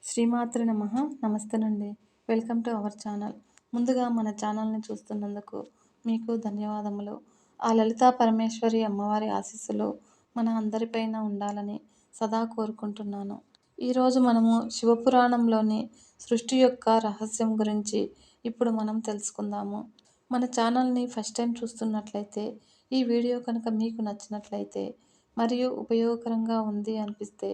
శ్రీమాత్రి నమః. నమస్తేనండి. Welcome to our channel. ముందుగా మన ఛానల్ని చూస్తున్నందుకు మీకు ధన్యవాదములు. ఆ లలితా పరమేశ్వరి అమ్మవారి ఆశీస్సులు మన అందరిపైన ఉండాలని సదా కోరుకుంటున్నాను. ఈరోజు మనము శివపురాణంలోని సృష్టి యొక్క రహస్యం గురించి ఇప్పుడు మనం తెలుసుకుందాము. మన ఛానల్ని ఫస్ట్ టైం చూస్తున్నట్లయితే ఈ వీడియో కనుక మీకు నచ్చినట్లయితే మరియు ఉపయోగకరంగా ఉంది అనిపిస్తే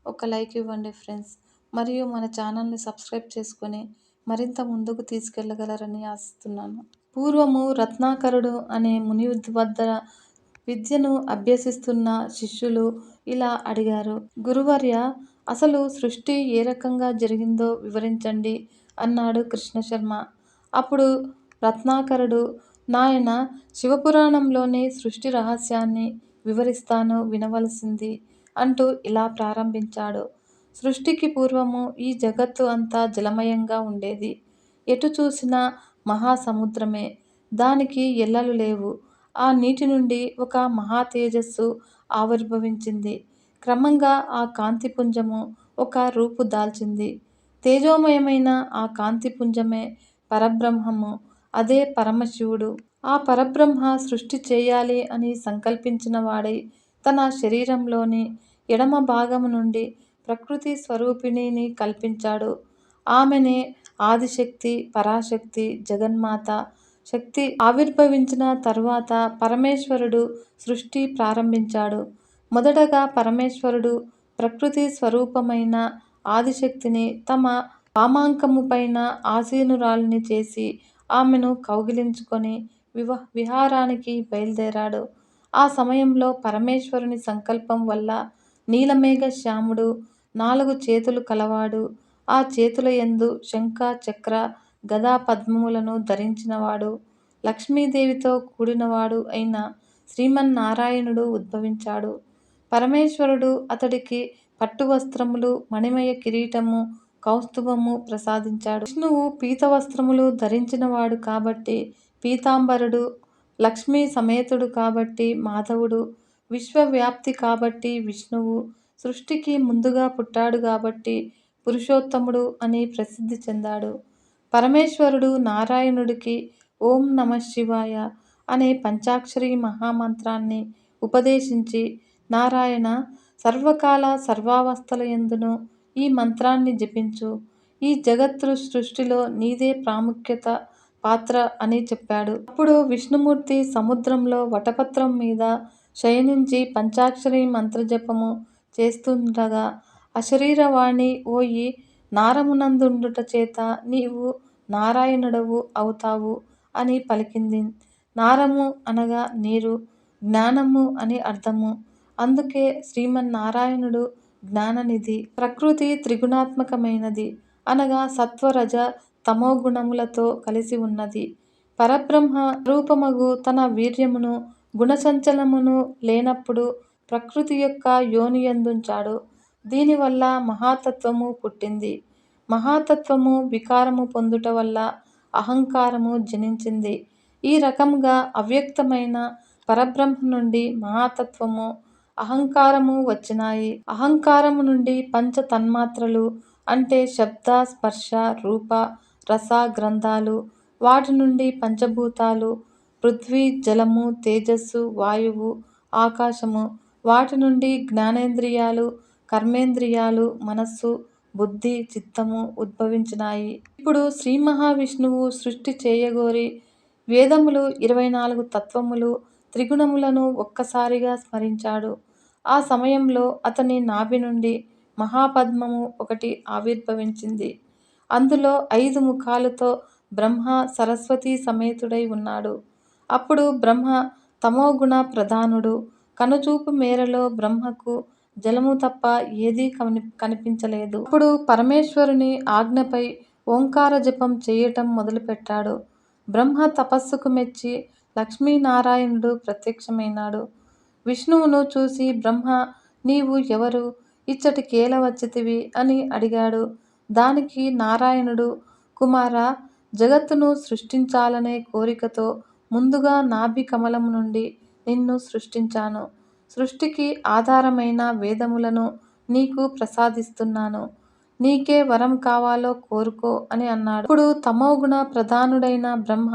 ఒక లైక్ ఇవ్వండి ఫ్రెండ్స్. మరియు మన ఛానల్ని సబ్స్క్రైబ్ చేసుకొని మరింత ముందుకు తీసుకెళ్లగలరని ఆశిస్తున్నాను. పూర్వము రత్నాకరుడు అనే ముని వద్ద విద్యను అభ్యసిస్తున్న శిష్యులు ఇలా అడిగారు. గురువర్య, అసలు సృష్టి ఏ రకంగా జరిగిందో వివరించండి అన్నాడు కృష్ణశర్మ. అప్పుడు రత్నాకరుడు, నాయన, శివపురాణంలోని సృష్టి రహస్యాన్ని వివరిస్తాను వినవలసింది అంటూ ఇలా ప్రారంభించాడు. సృష్టికి పూర్వము ఈ జగత్తు అంతా జలమయంగా ఉండేది. ఎటు చూసినా మహాసముద్రమే. దానికి ఎల్లలు లేవు. ఆ నీటి నుండి ఒక మహా తేజస్సు ఆవిర్భవించింది. క్రమంగా ఆ కాంతిపుంజము ఒక రూపు దాల్చింది. తేజోమయమైన ఆ కాంతిపుంజమే పరబ్రహ్మము. అదే పరమశివుడు. ఆ పరబ్రహ్మ సృష్టి చేయాలి అని సంకల్పించిన వాడై తన శరీరంలోని ఎడమ భాగము నుండి ప్రకృతి స్వరూపిణిని కల్పించాడు. ఆమెనే ఆదిశక్తి, పరాశక్తి, జగన్మాత. శక్తి ఆవిర్భవించిన తరువాత పరమేశ్వరుడు సృష్టి ప్రారంభించాడు. మొదటగా పరమేశ్వరుడు ప్రకృతి స్వరూపమైన ఆదిశక్తిని తమ వామాంకము పైన ఆసీనురాలిని చేసి ఆమెను కౌగిలించుకొని విహారానికి బయలుదేరాడు. ఆ సమయంలో పరమేశ్వరుని సంకల్పం వల్ల నీలమేఘ శ్యాముడు, 4 చేతులు కలవాడు, ఆ చేతుల యందు శంఖ, చక్ర, గదా పద్మములను ధరించినవాడు, లక్ష్మీదేవితో కూడినవాడు అయిన శ్రీమన్నారాయణుడు ఉద్భవించాడు. పరమేశ్వరుడు అతడికి పట్టు వస్త్రములు, మణిమయ కిరీటము, కౌస్తుభము ప్రసాదించాడు. విష్ణువు పీతవస్త్రములు ధరించినవాడు కాబట్టి పీతాంబరుడు, లక్ష్మీ సమేతుడు కాబట్టి మాధవుడు, విశ్వవ్యాప్తి కాబట్టి విష్ణువు, సృష్టికి ముందుగా పుట్టాడు కాబట్టి పురుషోత్తముడు అని ప్రసిద్ధి చెందాడు. పరమేశ్వరుడు నారాయణుడికి ఓం నమఃశివాయ అనే పంచాక్షరి మహామంత్రాన్ని ఉపదేశించి, నారాయణ, సర్వకాల సర్వావస్థల యందును ఈ మంత్రాన్ని జపించు. ఈ జగత్తు సృష్టిలో నీదే ప్రాముఖ్యత పాత్ర అని చెప్పాడు. అప్పుడు విష్ణుమూర్తి సముద్రంలో వటపత్రం మీద శయనించి పంచాక్షరి మంత్రజపము చేస్తుండగా అశరీరవాణి, ఓయి నారమునందుండుట చేత నీవు నారాయణుడవు అవుతావు అని పలికింది. నారము అనగా నీరు, జ్ఞానము అని అర్థము. అందుకే శ్రీమన్నారాయణుడు జ్ఞాననిధి. ప్రకృతి త్రిగుణాత్మకమైనది అనగా సత్వ, రజ, తమో గుణములతో కలిసి ఉన్నది. పరబ్రహ్మ రూపమగు తన వీర్యమును, గుణచంచలమును లేనప్పుడు ప్రకృతి యొక్క యోనియందుంచాడు. దీనివల్ల మహాతత్వము పుట్టింది. మహాతత్వము వికారము పొందుట వల్ల అహంకారము జనించింది. ఈ రకముగా అవ్యక్తమైన పరబ్రహ్మ నుండి మహాతత్వము, అహంకారము వచ్చినాయి. అహంకారము నుండి పంచ తన్మాత్రలు అంటే శబ్ద, స్పర్శ, రూప, రస, గంధాలు, వాటి నుండి పంచభూతాలు, పృథ్వీ, జలము, తేజస్సు, వాయువు, ఆకాశము, వాటి నుండి జ్ఞానేంద్రియాలు, కర్మేంద్రియాలు, మనస్సు, బుద్ధి, చిత్తము ఉద్భవించినాయి. ఇప్పుడు శ్రీ మహావిష్ణువు సృష్టి చేయగోరి వేదములు 24 తత్వములు, త్రిగుణములను ఒక్కసారిగా స్మరించాడు. ఆ సమయంలో అతని నాభి నుండి మహాపద్మము ఒకటి ఆవిర్భవించింది. అందులో 5 ముఖాలతో బ్రహ్మ సరస్వతీ సమేతుడై ఉన్నాడు. అప్పుడు బ్రహ్మ తమోగుణ ప్రధానుడు. కనుచూపు మేరలో బ్రహ్మకు జలము తప్ప ఏదీ కనిపించలేదు. అప్పుడు పరమేశ్వరుని ఆజ్ఞపై ఓంకార జపం చేయటం మొదలుపెట్టాడు. బ్రహ్మ తపస్సుకు మెచ్చి లక్ష్మీనారాయణుడు ప్రత్యక్షమైనాడు. విష్ణువును చూసి బ్రహ్మ, నీవు ఎవరు, ఇచ్చటికేల వచ్చితివి అని అడిగాడు. దానికి నారాయణుడు, కుమారా, జగత్తును సృష్టించాలనే కోరికతో ముందుగా నాభి కమలము నుండి నిన్ను సృష్టించాను. సృష్టికి ఆధారమైన వేదములను నీకు ప్రసాదిస్తున్నాను. నీకే వరం కావాలో కోరుకో అని అన్నాడు. ఇప్పుడు తమోగుణ ప్రధానుడైన బ్రహ్మ,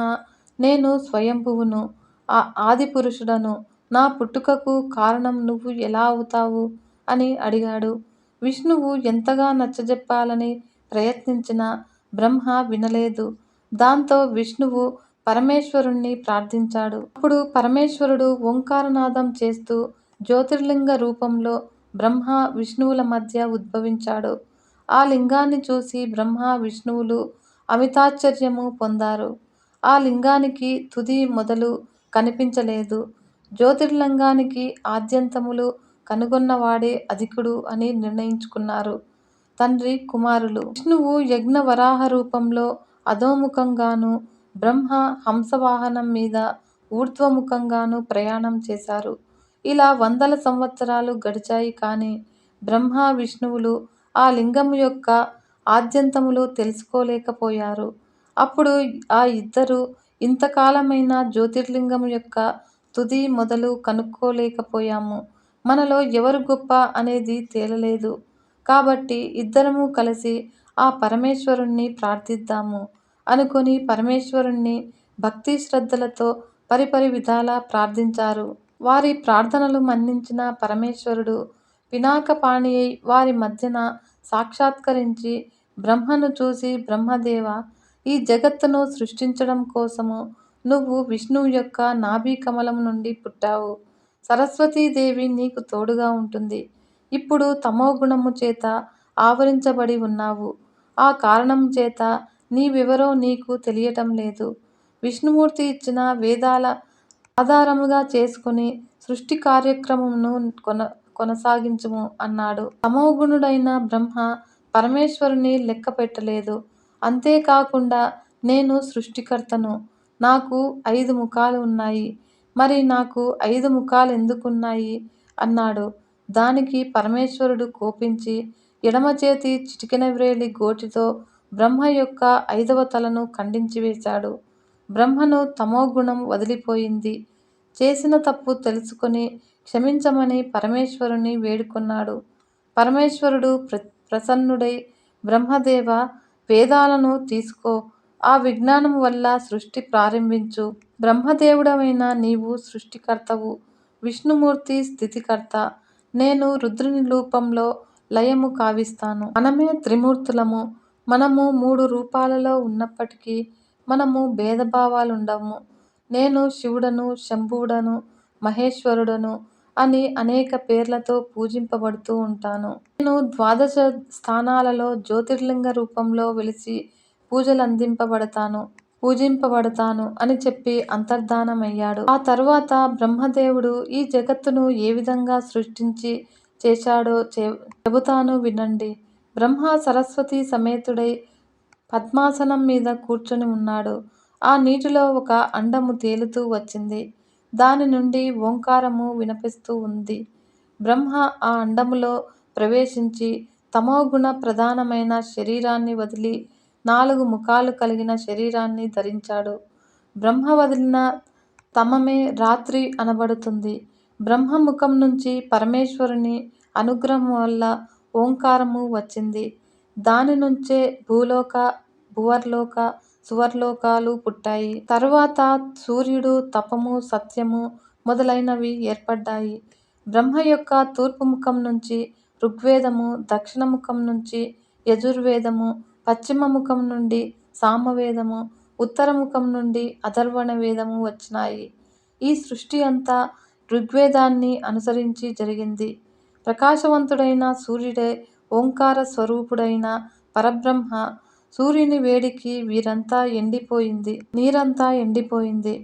నేను స్వయంభువును, ఆదిపురుషుడను, నా పుట్టుకకు కారణం నువ్వు ఎలా అవుతావు అని అడిగాడు. విష్ణువు ఎంతగా నచ్చజెప్పాలని ప్రయత్నించినా బ్రహ్మ వినలేదు. దాంతో విష్ణువు పరమేశ్వరుణ్ణి ప్రార్థించాడు. అప్పుడు పరమేశ్వరుడు ఓంకారనాదం చేస్తూ జ్యోతిర్లింగ రూపంలో బ్రహ్మ విష్ణువుల మధ్య ఉద్భవించాడు. ఆ లింగాన్ని చూసి బ్రహ్మ విష్ణువులు అమితాశ్చర్యము పొందారు. ఆ లింగానికి తుది మొదలు కనిపించలేదు. జ్యోతిర్లింగానికి ఆద్యంతములు కనుగొన్నవాడే అధికుడు అని నిర్ణయించుకున్నారు తండ్రి కుమారులు. విష్ణువు యజ్ఞ వరాహ రూపంలో అధోముఖంగాను, బ్రహ్మ హంసవాహనం మీద ఊర్ధ్వముఖంగాను ప్రయాణం చేశారు. ఇలా వందల సంవత్సరాలు గడిచాయి. కానీ బ్రహ్మ విష్ణువులు ఆ లింగము యొక్క ఆద్యంతములు తెలుసుకోలేకపోయారు. అప్పుడు ఆ ఇద్దరు ఇంతకాలమైనా జ్యోతిర్లింగము యొక్క తుది మొదలు కనుక్కోలేకపోయాము. మనలో ఎవరు గొప్ప అనేది తేలలేదు. కాబట్టి ఇద్దరము కలిసి ఆ పరమేశ్వరుణ్ణి ప్రార్థిద్దాము అనుకొని పరమేశ్వరుణ్ణి భక్తి శ్రద్ధలతో పరిపరి విధాలా ప్రార్థించారు. వారి ప్రార్థనలు మన్నించిన పరమేశ్వరుడు పినాకపాణియై వారి మధ్యన సాక్షాత్కరించి బ్రహ్మను చూసి, బ్రహ్మదేవా, ఈ జగత్తును సృష్టించడం కోసము నువ్వు విష్ణువు యొక్క నాభి కమలం నుండి పుట్టావు. సరస్వతీదేవి నీకు తోడుగా ఉంటుంది. ఇప్పుడు తమోగుణము చేత ఆవరించబడి ఉన్నావు. ఆ కారణం చేత నీవెవరో నీకు తెలియటం లేదు. విష్ణుమూర్తి ఇచ్చిన వేదాల ఆధారముగా చేసుకుని సృష్టి కార్యక్రమమును కొనసాగించుము అన్నాడు. తమోగుణుడైన బ్రహ్మ పరమేశ్వరుని లెక్క పెట్టలేదు. అంతేకాకుండా నేను సృష్టికర్తను, నాకు 5 ముఖాలు ఉన్నాయి, మరి నాకు 5 ముఖాలు ఎందుకున్నాయి అన్నాడు. దానికి పరమేశ్వరుడు కోపించి ఎడమ చేతి చిటికెన వ్రేలి గోటితో బ్రహ్మ యొక్క 5వ తలను ఖండించివేశాడు. బ్రహ్మను తమోగుణం వదిలిపోయింది. చేసిన తప్పు తెలుసుకొని క్షమించమని పరమేశ్వరుని వేడుకొన్నాడు. పరమేశ్వరుడు ప్రసన్నుడై, బ్రహ్మదేవ, వేదాలను తీసుకో, ఆ విజ్ఞానము వల్ల సృష్టి ప్రారంభించు. బ్రహ్మదేవుడవైన నీవు సృష్టికర్తవు, విష్ణుమూర్తి స్థితికర్త. నేను రుద్రుని రూపంలో లయము కావిస్తాను. మనమే త్రిమూర్తులము. మనము 3 రూపాలలో ఉన్నప్పటికీ మనము భేదభావాలుండము. నేను శివుడను, శంభువుడను, మహేశ్వరుడను అని అనేక పేర్లతో పూజింపబడుతూ ఉంటాను. నేను 12 స్థానాలలో జ్యోతిర్లింగ రూపంలో వెలిసి పూజింపబడతాను అని చెప్పి అంతర్ధానమయ్యాడు. ఆ తరువాత బ్రహ్మదేవుడు ఈ జగత్తును ఏ విధంగా సృష్టించి చేశాడో చెబుతాను వినండి. బ్రహ్మ సరస్వతి సమేతుడై పద్మాసనం మీద కూర్చొని ఉన్నాడు. ఆ నీటిలో ఒక అండము తేలుతూ వచ్చింది. దాని నుండి ఓంకారము వినిపిస్తూ ఉంది. బ్రహ్మ ఆ అండములో ప్రవేశించి తమోగుణ ప్రధానమైన శరీరాన్ని వదిలి 4 ముఖాలు కలిగిన శరీరాన్ని ధరించాడు. బ్రహ్మ వదిలిన తమమే రాత్రి అనబడుతుంది. బ్రహ్మ ముఖం నుంచి పరమేశ్వరుని అనుగ్రహం వల్ల ఓంకారము వచ్చింది. దాని నుంచే భూలోక, భువర్లోక, సువర్లోకాలు పుట్టాయి. తరువాత సూర్యుడు, తపము, సత్యము మొదలైనవి ఏర్పడ్డాయి. బ్రహ్మ యొక్క తూర్పు ముఖం నుంచి ఋగ్వేదము, దక్షిణ ముఖం నుంచి యజుర్వేదము, పశ్చిమ ముఖం నుండి సామవేదము, ఉత్తర ముఖం నుండి అథర్వణ వేదము వచ్చినాయి. ఈ సృష్టి అంతా ఋగ్వేదాన్ని అనుసరించి జరిగింది. ప్రకాశవంతుడైన సూర్యుడే ఓంకార స్వరూపుడైన పరబ్రహ్మ. సూర్యుని వేడికి నీరంతా ఎండిపోయింది.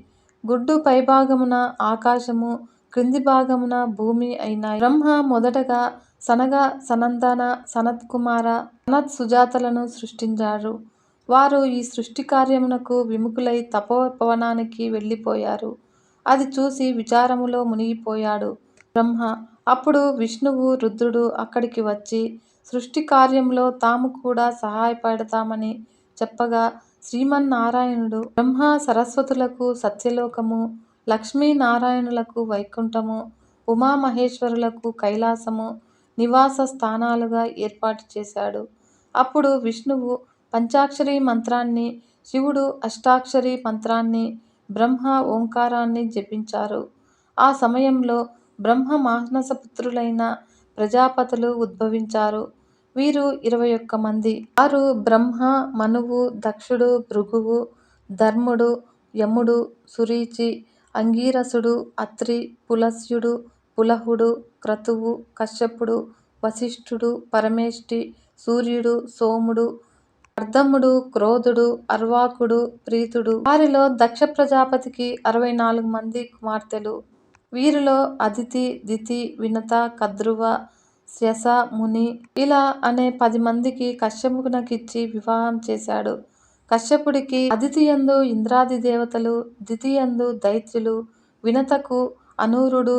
గుడ్డు పైభాగమున ఆకాశము, క్రింది భాగమున భూమి అయినాయి. బ్రహ్మ మొదటగా సనగ, సనందన, సనత్కుమార, సనత్ సుజాతలను సృష్టించారు. వారు ఈ సృష్టి కార్యమునకు విముఖులై తపోవనానికి వెళ్ళిపోయారు. అది చూసి విచారములో మునిగిపోయాడు బ్రహ్మ. అప్పుడు విష్ణువు, రుద్రుడు అక్కడికి వచ్చి సృష్టి కార్యంలో తాము కూడా సహాయపడతామని చెప్పగా శ్రీమన్నారాయణుడు బ్రహ్మ సరస్వతులకు సత్యలోకము, లక్ష్మీనారాయణులకు వైకుంఠము, ఉమామహేశ్వరులకు కైలాసము నివాస స్థానాలుగా ఏర్పాటు చేశాడు. అప్పుడు విష్ణువు పంచాక్షరి మంత్రాన్ని, శివుడు అష్టాక్షరి మంత్రాన్ని, బ్రహ్మ ఓంకారాన్ని జపించారు. ఆ సమయంలో బ్రహ్మ మానసపుత్రులైన ప్రజాపతులు ఉద్భవించారు. వీరు 21 మంది. వారు బ్రహ్మ, మనువు, దక్షుడు, భృగువు, ధర్ముడు, యముడు, సురీచి, అంగీరసుడు, అత్రి, పులస్త్యుడు, పులహుడు, క్రతువు, కశ్యపుడు, వశిష్ఠుడు, పరమేష్ఠి, సూర్యుడు, సోముడు, కర్దముడు, క్రోధుడు, అర్వాకుడు, ప్రీతుడు. వారిలో దక్ష ప్రజాపతికి 64 మంది కుమార్తెలు. వీరిలో అదితి, దితి, వినత, కద్రువ, శ్యస, ముని ఇలా అనే 10 మందికి కశ్యపునకిచ్చి వివాహం చేశాడు. కశ్యపుడికి అదితియందు ఇంద్రాది దేవతలు, దితియందు దైత్యులు, వినతకు అనూరుడు,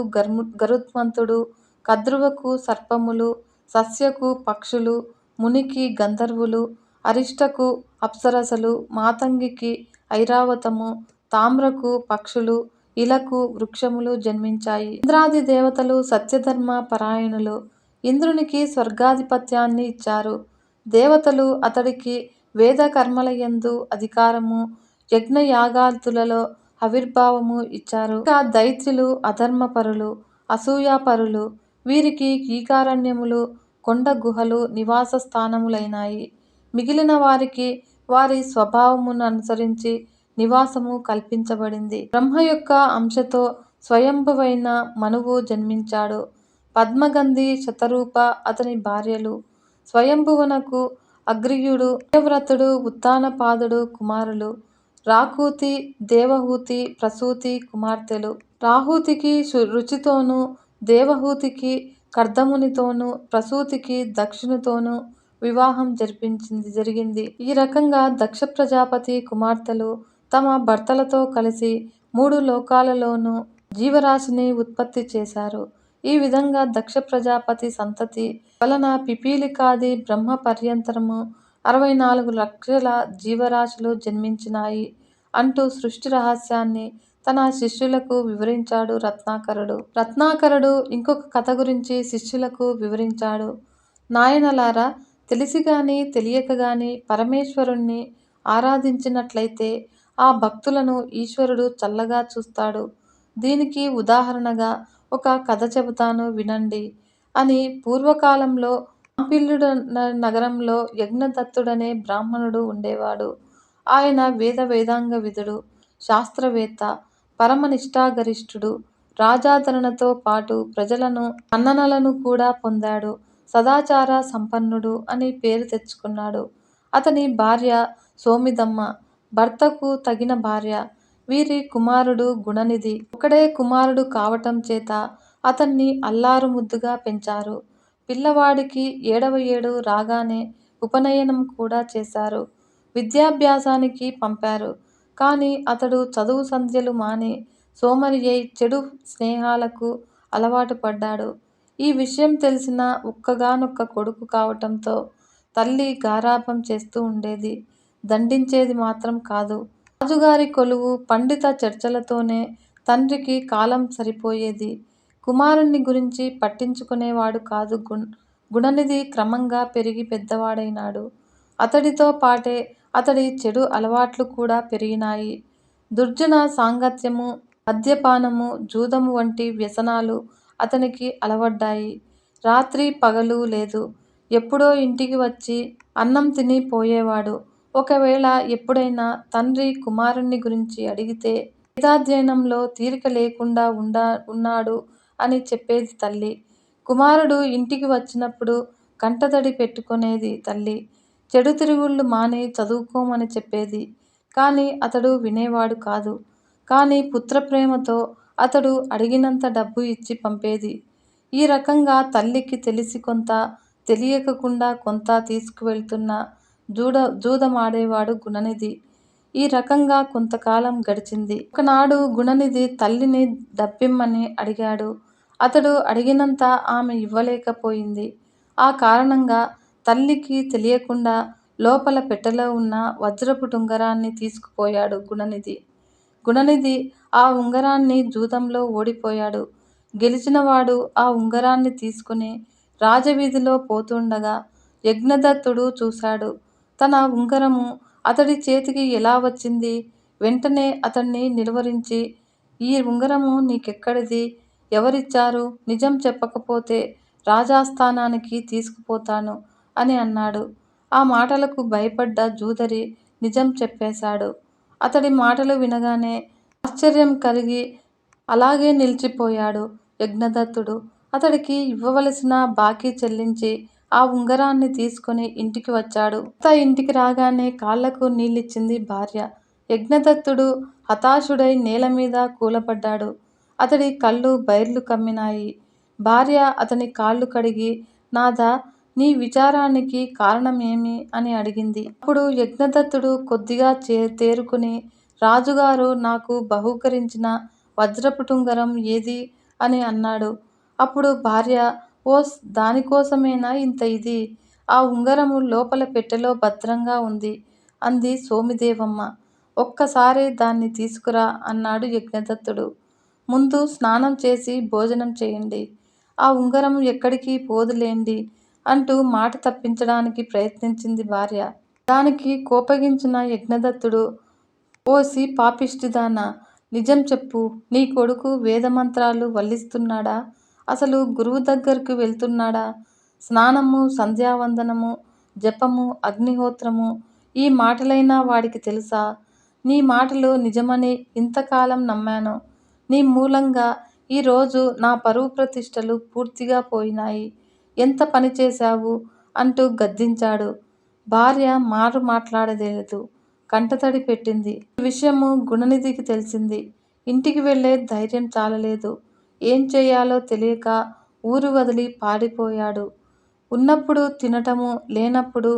గరుత్మంతుడు, కద్రువకు సర్పములు, సస్యకు పక్షులు, మునికి గంధర్వులు, అరిష్టకు అప్సరసలు, మాతంగికి ఐరావతము, తామ్రకు పక్షులు, ఇలకు వృక్షములు జన్మించాయి. ఇంద్రాది దేవతలు సత్యధర్మ పరాయణులు. ఇంద్రునికి స్వర్గాధిపత్యాన్ని ఇచ్చారు. దేవతలు అతడికి వేద కర్మలయందు అధికారము, యజ్ఞయాగాదులలో ఆవిర్భావము ఇచ్చారు. ఇక దైత్యులు అధర్మపరులు, అసూయాపరులు. వీరికి కీకారణ్యములు, కొండ గుహలు నివాస స్థానములైనాయి. మిగిలిన వారికి వారి స్వభావముననుసరించి నివాసము కల్పించబడింది. బ్రహ్మ యొక్క అంశతో స్వయంభువైన మనువు జన్మించాడు. పద్మగంధి, శతరూప అతని భార్యలు. స్వయంభువునకు అగ్రీయుడు, ప్రియవ్రతుడు, ఉత్తానపాదుడు కుమారులు. రాకూతి, దేవహూతి, ప్రసూతి కుమార్తెలు. రాహూతికి రుచితోనూ, దేవహూతికి కర్దమునితోనూ, ప్రసూతికి దక్షునితోనూ వివాహం జరిగింది. ఈ రకంగా దక్ష ప్రజాపతి కుమార్తెలు తమ భర్తలతో కలిసి 3 లోకాలలోనూ జీవరాశిని ఉత్పత్తి చేశారు. ఈ విధంగా దక్ష ప్రజాపతి సంతతి వలన పిపీలికాది బ్రహ్మ పర్యంతరము 64 లక్షల జీవరాశులు జన్మించినాయి అంటూ సృష్టి రహస్యాన్ని తన శిష్యులకు వివరించాడు రత్నాకరుడు. రత్నాకరుడు ఇంకొక కథ గురించి శిష్యులకు వివరించాడు. నాయనలారా, తెలిసిగాని తెలియకగాని పరమేశ్వరుణ్ణి ఆరాధించినట్లయితే ఆ భక్తులను ఈశ్వరుడు చల్లగా చూస్తాడు. దీనికి ఉదాహరణగా ఒక కథ చెబుతాను వినండి అని పూర్వకాలంలో మాంపిల్యుడ నగరంలో యజ్ఞదత్తుడనే బ్రాహ్మణుడు ఉండేవాడు. ఆయన వేదాంగ విదుడు, శాస్త్రవేత్త, పరమనిష్ఠాగరిష్ఠుడు. రాజాదరణతో పాటు ప్రజలను మన్ననలను కూడా పొందాడు. సదాచార సంపన్నుడు అని పేరు తెచ్చుకున్నాడు. అతని భార్య సోమిదమ్మ, భర్తకు తగిన భార్య. వీరి కుమారుడు గుణనిధి. ఒకడే కుమారుడు కావటం చేత అతన్ని అల్లారు ముద్దుగా పెంచారు. పిల్లవాడికి 7వ ఏడు రాగానే ఉపనయనం కూడా చేశారు. విద్యాభ్యాసానికి పంపారు. కాని అతడు చదువు సంధ్యలు మాని సోమరియై చెడు స్నేహాలకు అలవాటు పడ్డాడు. ఈ విషయం తెలిసిన ఒక్కగానొక్క కొడుకు కావటంతో తల్లి గారాబం చేస్తూ ఉండేది, దండించేది మాత్రం కాదు. రాజుగారి కొలువు, పండిత చర్చలతోనే తండ్రికి కాలం సరిపోయేది. కుమారుణ్ణి గురించి పట్టించుకునేవాడు కాదు. గుణనిధి క్రమంగా పెరిగి పెద్దవాడైనాడు. అతడితో పాటే అతడి చెడు అలవాట్లు కూడా పెరిగినాయి. దుర్జన సాంగత్యము, మద్యపానము, జూదము వంటి వ్యసనాలు అతనికి అలవడ్డాయి. రాత్రి పగలు లేదు. ఎప్పుడో ఇంటికి వచ్చి అన్నం తిని పోయేవాడు. ఒకవేళ ఎప్పుడైనా తండ్రి కుమారుణ్ణి గురించి అడిగితే వేదాధ్యయనంలో తీరిక లేకుండా ఉన్నాడు అని చెప్పేది తల్లి. కుమారుడు ఇంటికి వచ్చినప్పుడు కంటతడి పెట్టుకునేది తల్లి. చెడు తిరుగుళ్ళు మాని చదువుకోమని చెప్పేది. కాని అతడు వినేవాడు కాదు. కాని పుత్రప్రేమతో అతడు అడిగినంత డబ్బు ఇచ్చి పంపేది. ఈ రకంగా తల్లికి తెలిసి కొంత, తెలియకుండా కొంత తీసుకువెళ్తున్న జూదమాడేవాడు గుణనిధి. ఈ రకంగా కొంతకాలం గడిచింది. ఒకనాడు గుణనిధి తల్లిని డబ్బిమ్మని అడిగాడు. అతడు అడిగినంత ఆమె ఇవ్వలేకపోయింది. ఆ కారణంగా తల్లికి తెలియకుండా లోపల పెట్టెలో ఉన్న వజ్రపు ఉంగరాన్ని తీసుకుపోయాడు గుణనిధి. గుణనిధి ఆ ఉంగరాన్ని జూదంలో ఓడిపోయాడు. గెలిచినవాడు ఆ ఉంగరాన్ని తీసుకుని రాజవీధిలో పోతుండగా యజ్ఞదత్తుడు చూశాడు. తన ఉంగరము అతడి చేతికి ఎలా వచ్చింది? వెంటనే అతన్ని నిలువరించి, ఈ ఉంగరము నీకెక్కడిది? ఎవరిచ్చారు? నిజం చెప్పకపోతే రాజాస్థానానికి తీసుకుపోతాను అని అన్నాడు. ఆ మాటలకు భయపడ్డ జూదరి నిజం చెప్పేశాడు. అతడి మాటలు వినగానే ఆశ్చర్యం కలిగి అలాగే నిలిచిపోయాడు యజ్ఞదత్తుడు. అతడికి ఇవ్వవలసిన బాకీ చెల్లించి ఆ ఉంగరాన్ని తీసుకుని ఇంటికి వచ్చాడు. ఇంటికి రాగానే కాళ్ళకు నీళ్ళిచ్చింది భార్య. యజ్ఞదత్తుడు హతాశుడై నేలమీద కూలబడ్డాడు. అతడి కళ్ళు బైర్లు కమ్మినాయి. భార్య అతని కాళ్ళు కడిగి, నాథా, నీ విచారానికి కారణమేమి అని అడిగింది. అప్పుడు యజ్ఞదత్తుడు కొద్దిగా తేరుకుని, రాజుగారు నాకు బహూకరించిన వజ్రపుటుంగరం ఏది అని అన్నాడు. అప్పుడు భార్య, ఓస్, దానికోసమేనా ఇంత ఇది? ఆ ఉంగరము లోపల పెట్టెలో భద్రంగా ఉంది అంది సోమిదేవమ్మ. ఒక్కసారి దాన్ని తీసుకురా అన్నాడు యజ్ఞదత్తుడు. ముందు స్నానం చేసి భోజనం చేయండి. ఆ ఉంగరం ఎక్కడికి పోదులేండి అంటూ మాట తప్పించడానికి ప్రయత్నించింది భార్య. దానికి కోపగించిన యజ్ఞదత్తుడు, ఓసి పాపిష్టిదానా, నిజం చెప్పు, నీ కొడుకు వేదమంత్రాలు వల్లిస్తున్నాడా? అసలు గురువు దగ్గరకు వెళ్తున్నాడా? స్నానము, సంధ్యావందనము, జపము, అగ్నిహోత్రము, ఈ మాటలైనా వాడికి తెలుసా? నీ మాటలు నిజమని ఇంతకాలం నమ్మాను. నీ మూలంగా ఈరోజు నా పరువు ప్రతిష్టలు పూర్తిగా పోయినాయి. ఎంత పని చేశావు అంటూ గద్దించాడు. భార్య మారు మాట్లాడలేదు. కంటతడి పెట్టింది. ఈ విషయము గుణనిధికి తెలిసింది. ఇంటికి వెళ్ళే ధైర్యం చాలలేదు. ఏం చేయాలో తెలియక ఊరు వదిలి పారిపోయాడు. ఉన్నప్పుడు తినటము, లేనప్పుడు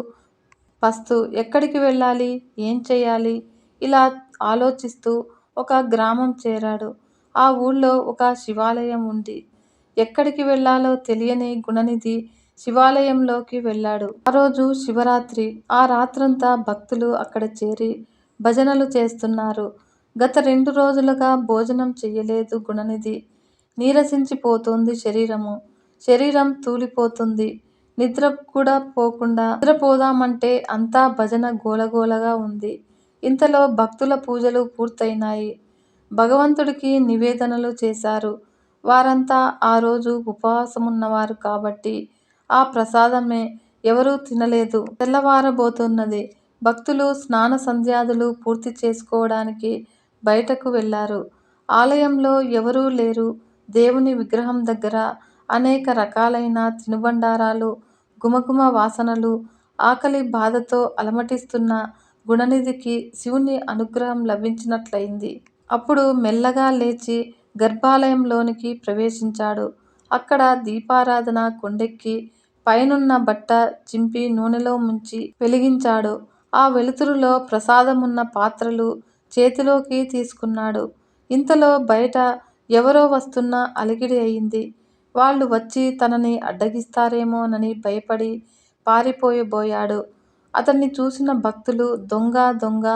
పస్తు. ఎక్కడికి వెళ్ళాలి? ఏం చెయ్యాలి? ఇలా ఆలోచిస్తూ ఒక గ్రామం చేరాడు. ఆ ఊళ్ళో ఒక శివాలయం ఉంది. ఎక్కడికి వెళ్ళాలో తెలియని గుణనిధి శివాలయంలోకి వెళ్ళాడు. ఆ రోజు శివరాత్రి. ఆ రాత్రంతా భక్తులు అక్కడ చేరి భజనలు చేస్తున్నారు. గత 2 రోజులుగా భోజనం చెయ్యలేదు గుణనిధి. నీరసించిపోతోంది శరీరము. శరీరం తూలిపోతుంది. నిద్ర కూడా పోకుండా నిద్రపోదామంటే అంతా భజన గోలగోలగా ఉంది. ఇంతలో భక్తుల పూజలు పూర్తయినాయి. భగవంతుడికి నివేదనలు చేశారు. వారంతా ఆ రోజు ఉపవాసమున్నవారు కాబట్టి ఆ ప్రసాదమే ఎవరూ తినలేదు. తెల్లవారబోతున్నది. భక్తులు స్నాన సంధ్యాదులు పూర్తి చేసుకోవడానికి బయటకు వెళ్ళారు. ఆలయంలో ఎవరూ లేరు. దేవుని విగ్రహం దగ్గర అనేక రకాలైన తినుబండారాలు, గుమగుమ వాసనలు. ఆకలి బాధతో అలమటిస్తున్న గుణనిధికి శివుని అనుగ్రహం లభించినట్లయింది. అప్పుడు మెల్లగా లేచి గర్భాలయంలోనికి ప్రవేశించాడు. అక్కడ దీపారాధన కొండెక్కి పైనున్న బట్ట చింపి నూనెలో ముంచి వెలిగించాడు. ఆ వెలుతురులో ప్రసాదమున్న పాత్రలు చేతిలోకి తీసుకున్నాడు. ఇంతలో బయట ఎవరో వస్తున్న అలికిడి అయింది. వాళ్ళు వచ్చి తనని అడ్డగిస్తారేమోనని భయపడి పారిపోయబోయాడు. అతన్ని చూసిన భక్తులు దొంగ దొంగ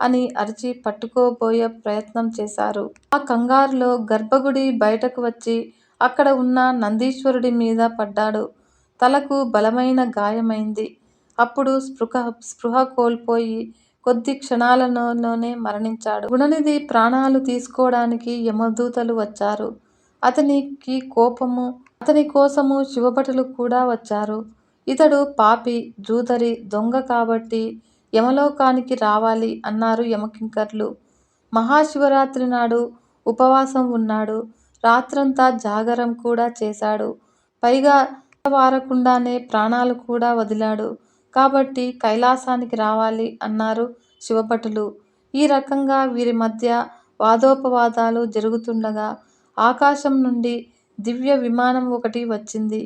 అని అరిచి పట్టుకోబోయే ప్రయత్నం చేశారు. ఆ కంగారులో గర్భగుడి బయటకు వచ్చి అక్కడ ఉన్న నందీశ్వరుడి మీద పడ్డాడు. తలకు బలమైన గాయమైంది. అప్పుడు స్పృహ కోల్పోయి కొద్ది క్షణాలలోనే మరణించాడు. గుణనిధి ప్రాణాలు తీసుకోవడానికి యమదూతలు వచ్చారు. అతనికి కోపము. అతని కోసము శివభటులు కూడా వచ్చారు. ఇతడు పాపి, జూదరి, దొంగ కాబట్టి యమలోకానికి రావాలి అన్నారు యమకింకర్లు. మహాశివరాత్రి నాడు ఉపవాసం ఉన్నాడు. రాత్రంతా జాగరం కూడా చేశాడు. పైగా తెల్లవారకుండానే ప్రాణాలు కూడా వదిలాడు. కాబట్టి కైలాసానికి రావాలి అన్నారు శివభటులు. ఈ రకంగా వీరి మధ్య వాదోపవాదాలు జరుగుతుండగా ఆకాశం నుండి దివ్య విమానం ఒకటి వచ్చింది.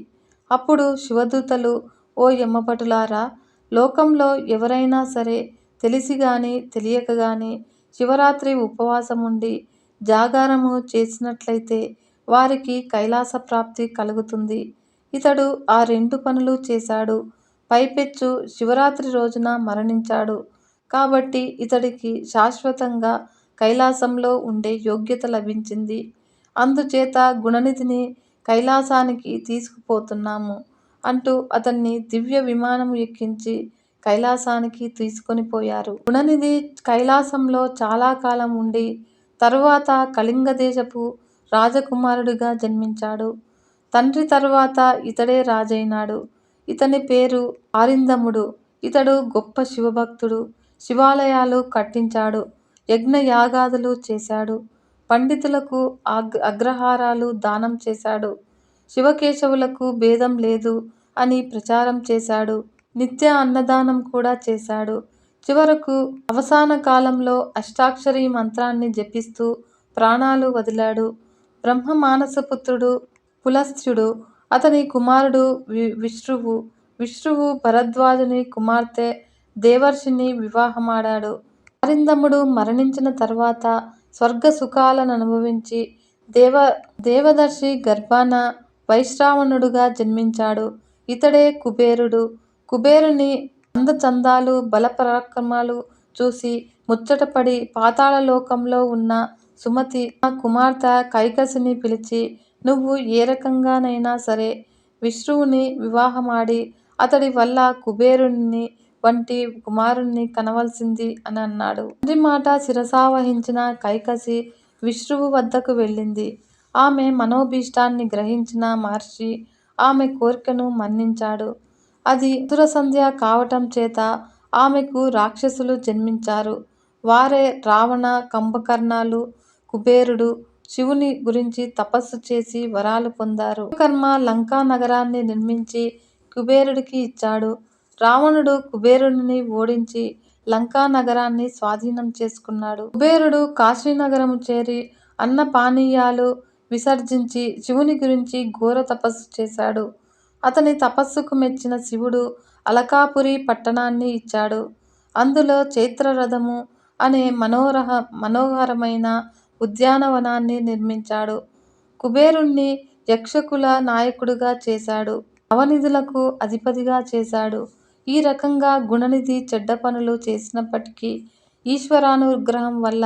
అప్పుడు శివదూతలు, ఓ యమభటులారా, లోకంలో ఎవరైనా సరే తెలిసిగాని తెలియకగాని శివరాత్రి ఉపవాసం ఉండి జాగారము చేసినట్లయితే వారికి కైలాస ప్రాప్తి కలుగుతుంది. ఇతడు ఆ 2 పనులు చేశాడు. పైపెచ్చు శివరాత్రి రోజున మరణించాడు. కాబట్టి ఇతడికి శాశ్వతంగా కైలాసంలో ఉండే యోగ్యత లభించింది. అందుచేత గుణనిధిని కైలాసానికి తీసుకుపోతున్నాము అంటూ అతన్ని దివ్య విమానం ఎక్కించి కైలాసానికి తీసుకొని పోయారు. గుణనిధి కైలాసంలో చాలా కాలం ఉండి తరువాత కళింగ దేశపు రాజకుమారుడిగా జన్మించాడు. తండ్రి తరువాత ఇతడే రాజైనాడు. ఇతని పేరు ఆరిందముడు. ఇతడు గొప్ప శివభక్తుడు. శివాలయాలు కట్టించాడు. యజ్ఞయాగాదులు చేశాడు. పండితులకు అగ్రహారాలు దానం చేశాడు. శివకేశవులకు భేదం లేదు అని ప్రచారం చేశాడు. నిత్య అన్నదానం కూడా చేశాడు. చివరకు అవసాన కాలంలో అష్టాక్షరీ మంత్రాన్ని జపిస్తూ ప్రాణాలు వదిలాడు. బ్రహ్మ మానసపుత్రుడు పులస్త్యుడు. అతని కుమారుడు విష్ణువు. విష్ణువు భరద్వాజుని కుమార్తె దేవర్షిని వివాహమాడాడు. ఆరిందముడు మరణించిన తర్వాత స్వర్గ సుఖాలను అనుభవించి దేవదర్శి గర్భాన వైశ్రావణుడుగా జన్మించాడు. ఇతడే కుబేరుడు. కుబేరుని అందచందాలు బలపరాక్రమాలు చూసి ముచ్చటపడి పాతాళలోకంలో ఉన్న సుమతి కుమార్తె కైకసిని పిలిచి, నువ్వు ఏ రకంగానైనా సరే విష్ణువుని వివాహమాడి అతడి వల్ల కుబేరుని వంటి కుమారుణ్ణి కనవలసింది అని అన్నాడు. తండ్రి మాట శిరసావహించిన కైకసి విష్ణువు వద్దకు వెళ్ళింది. ఆమె మనోభీష్టాన్ని గ్రహించిన మహర్షి ఆమె కోర్కెను మన్నించాడు. అది సంధ్య కావటం చేత ఆమెకు రాక్షసులు జన్మించారు. వారే రావణ, కుంభకర్ణాలు. కుబేరుడు శివుని గురించి తపస్సు చేసి వరాలు పొందారు. విశ్వకర్మ లంకా నగరాన్ని నిర్మించి కుబేరుడికి ఇచ్చాడు. రావణుడు కుబేరుడిని ఓడించి లంకా నగరాన్ని స్వాధీనం చేసుకున్నాడు. కుబేరుడు కాశీనగరము చేరి అన్న పానీయాలు విసర్జించి శివుని గురించి ఘోర తపస్సు చేశాడు. అతని తపస్సుకు మెచ్చిన శివుడు అలకాపురి పట్టణాన్ని ఇచ్చాడు. అందులో చైత్రరథము అనే మనోహరమైన ఉద్యానవనాన్ని నిర్మించాడు. కుబేరుణ్ణి యక్షకుల నాయకుడిగా చేశాడు. నవనిధులకు అధిపతిగా చేశాడు. ఈ రకంగా గుణనిధి చెడ్డ పనులు చేసినప్పటికీ ఈశ్వరానుగ్రహం వల్ల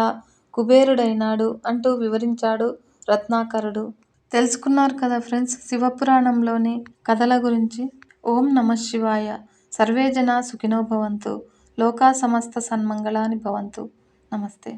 కుబేరుడైనాడు అంటూ వివరించాడు రత్నాకరుడు. తెలుసుకున్నారు కదా ఫ్రెండ్స్, శివపురాణంలోని కథల గురించి. ఓం నమః శివాయ. సర్వే జనా సుఖినో భవంతు. లోకా సమస్త సన్మంగళాని భవంతు. నమస్తే.